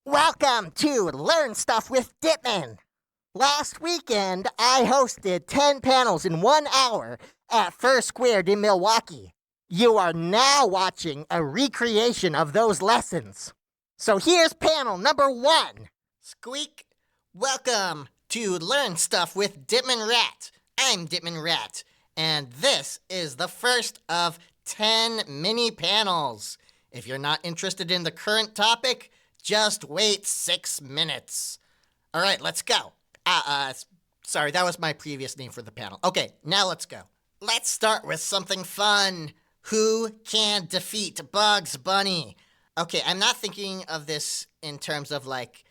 Welcome to Learn Stuff with Dittman. Last weekend, I hosted 10 panels in 1 hour at First Squared in Milwaukee. You are now watching a recreation of those lessons. So here's panel number 1. Squeak! Welcome to Learn Stuff with Dittman Rat. I'm Dittman Rat, and this is the first of 10 mini panels. If you're not interested in the current topic, just wait 6 minutes. All right, let's go. Sorry, that was my previous name for the panel. Okay, now let's go. Let's start with something fun. Who can defeat Bugs Bunny? Okay, I'm not thinking of this in terms of like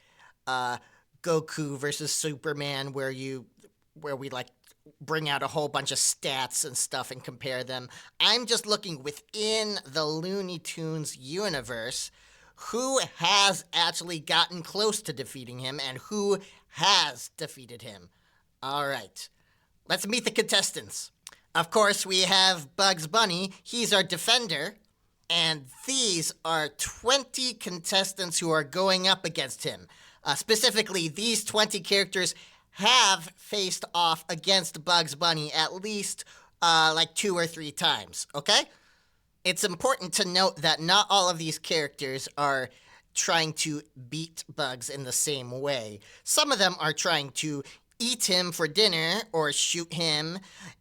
Goku versus Superman, where we like bring out a whole bunch of stats and stuff and compare them. I'm just looking within the Looney Tunes universe. Who has actually gotten close to defeating him and who has defeated him? All right, let's meet the contestants. Of course, we have Bugs Bunny. He's our defender. And these are 20 contestants who are going up against him. Specifically, these 20 characters have faced off against Bugs Bunny at least like 2 or 3 times, okay? It's important to note that not all of these characters are trying to beat Bugs in the same way. Some of them are trying to eat him for dinner or shoot him,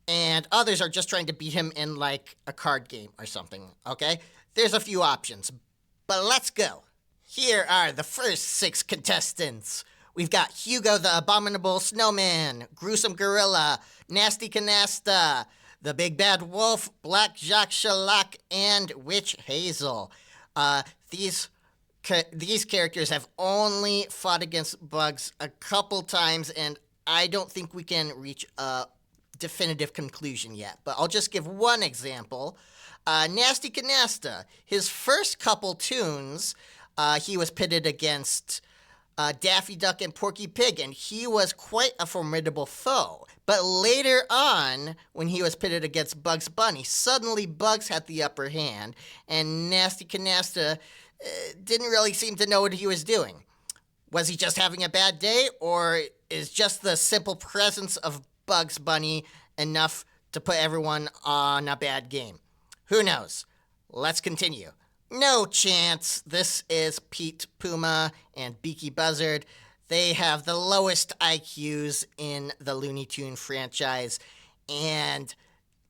and others are just trying to beat him in like a card game or something, okay? There's a few options, but let's go. Here are the first 6 contestants. We've got Hugo the Abominable Snowman, Gruesome Gorilla, Nasty Canasta, the Big Bad Wolf, Black Jacques Shellac, and Witch Hazel. These characters have only fought against Bugs a couple times, and I don't think we can reach a definitive conclusion yet. But I'll just give one example. Nasty Canasta, his first couple tunes, he was pitted against Daffy Duck and Porky Pig, and he was quite a formidable foe. But later on, when he was pitted against Bugs Bunny, suddenly Bugs had the upper hand, and Nasty Canasta didn't really seem to know what he was doing. Was he just having a bad day, or is just the simple presence of Bugs Bunny enough to put everyone on a bad game? Who knows? Let's continue. No chance. This is Pete Puma and Beaky Buzzard. They have the lowest IQs in the Looney Tune franchise, and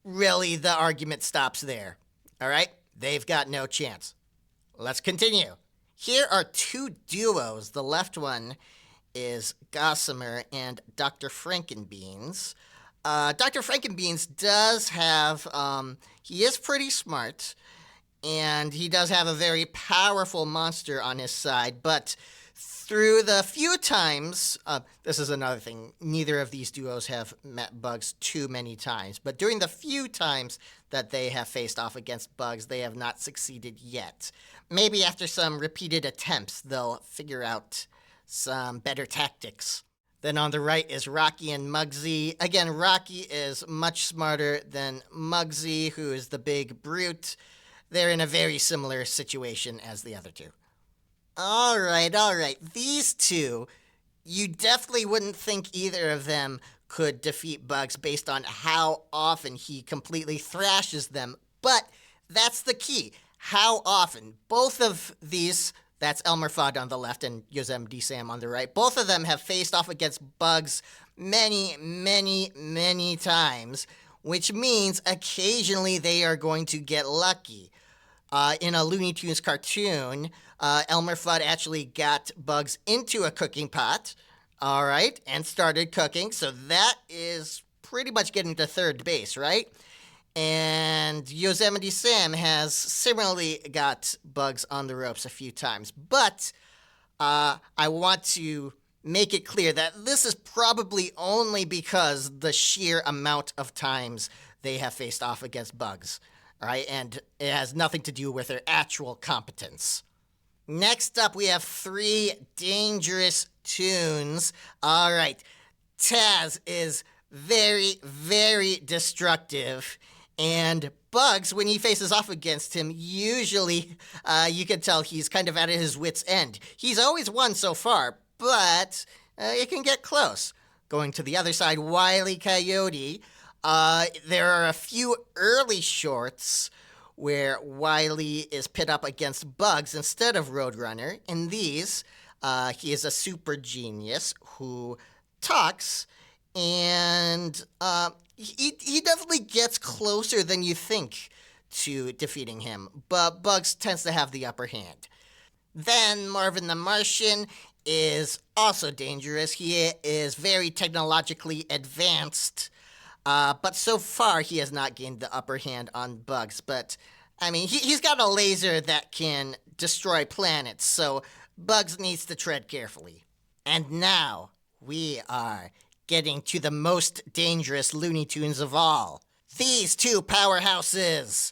really the argument stops there. All right? They've got no chance. Let's continue. Here are 2 duos. The left one is Gossamer and Dr. Frankenbeans. Dr. Frankenbeans does have, he is pretty smart, and he does have a very powerful monster on his side, but through the few times, this is another thing, neither of these duos have met Bugs too many times, but during the few times that they have faced off against Bugs, they have not succeeded yet. Maybe after some repeated attempts, they'll figure out some better tactics. Then on the right is Rocky and Muggsy. Again, Rocky is much smarter than Muggsy, who is the big brute. They're in a very similar situation as the other 2. All right. These 2, you definitely wouldn't think either of them could defeat Bugs based on how often he completely thrashes them. But that's the key. How often? Both of these, that's Elmer Fudd on the left and Yosemite Sam on the right, both of them have faced off against Bugs many, many, many times, which means occasionally they are going to get lucky. In a Looney Tunes cartoon, Elmer Fudd actually got Bugs into a cooking pot, all right, and started cooking. So that is pretty much getting to third base, right? And Yosemite Sam has similarly got Bugs on the ropes a few times. But I want to make it clear that this is probably only because the sheer amount of times they have faced off against Bugs. All right, and it has nothing to do with their actual competence. Next up, we have 3 dangerous tunes. All right, Taz is very, very destructive, And Bugs, when he faces off against him, usually you can tell he's kind of at his wit's end. He's always won so far, but it can get close. Going to the other side, Wile E. Coyote, there are a few early shorts where Wile E. is pit up against Bugs instead of Roadrunner. In these, he is a super genius who talks, and he definitely gets closer than you think to defeating him, but Bugs tends to have the upper hand. Then Marvin the Martian is also dangerous. He is very technologically advanced, but so far he has not gained the upper hand on Bugs. But, I mean, he's got a laser that can destroy planets, so Bugs needs to tread carefully. And now we are getting to the most dangerous Looney Tunes of all. These two powerhouses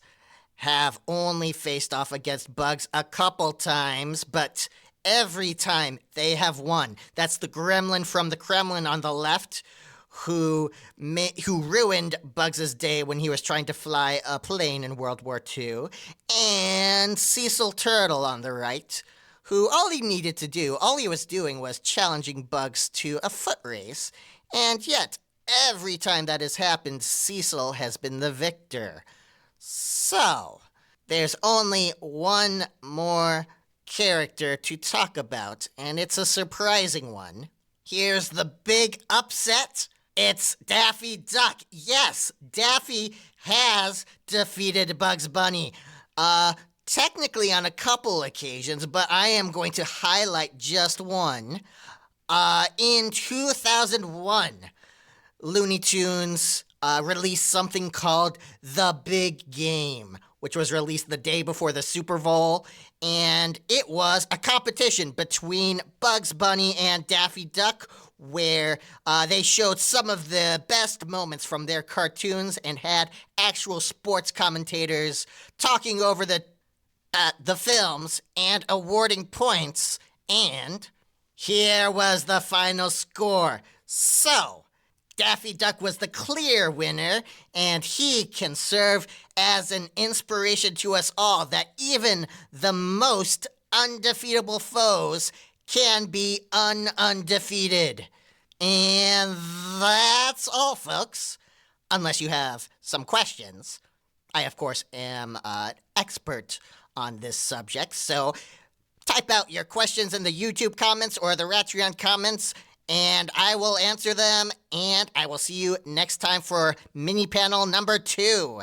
have only faced off against Bugs a couple times, but every time they have won. That's the gremlin from the Kremlin on the left, who ruined Bugs' day when he was trying to fly a plane in World War II, and Cecil Turtle on the right, who all he was doing was challenging Bugs to a foot race, and yet every time that has happened, Cecil has been the victor. So, there's only one more character to talk about, and it's a surprising one. Here's the big upset. It's Daffy Duck. Yes, Daffy has defeated Bugs Bunny. Technically on a couple occasions, but I am going to highlight just one. In 2001, Looney Tunes released something called The Big Game, which was released the day before the Super Bowl, and it was a competition between Bugs Bunny and Daffy Duck, where they showed some of the best moments from their cartoons and had actual sports commentators talking over the films and awarding points, and here was the final score. So, Daffy Duck was the clear winner, and he can serve as an inspiration to us all that even the most undefeatable foes can be undefeated. And that's all, folks. Unless you have some questions. I, of course, am an expert on this subject, so type out your questions in the YouTube comments or the Patreon comments, and I will answer them, and I will see you next time for mini panel number 2.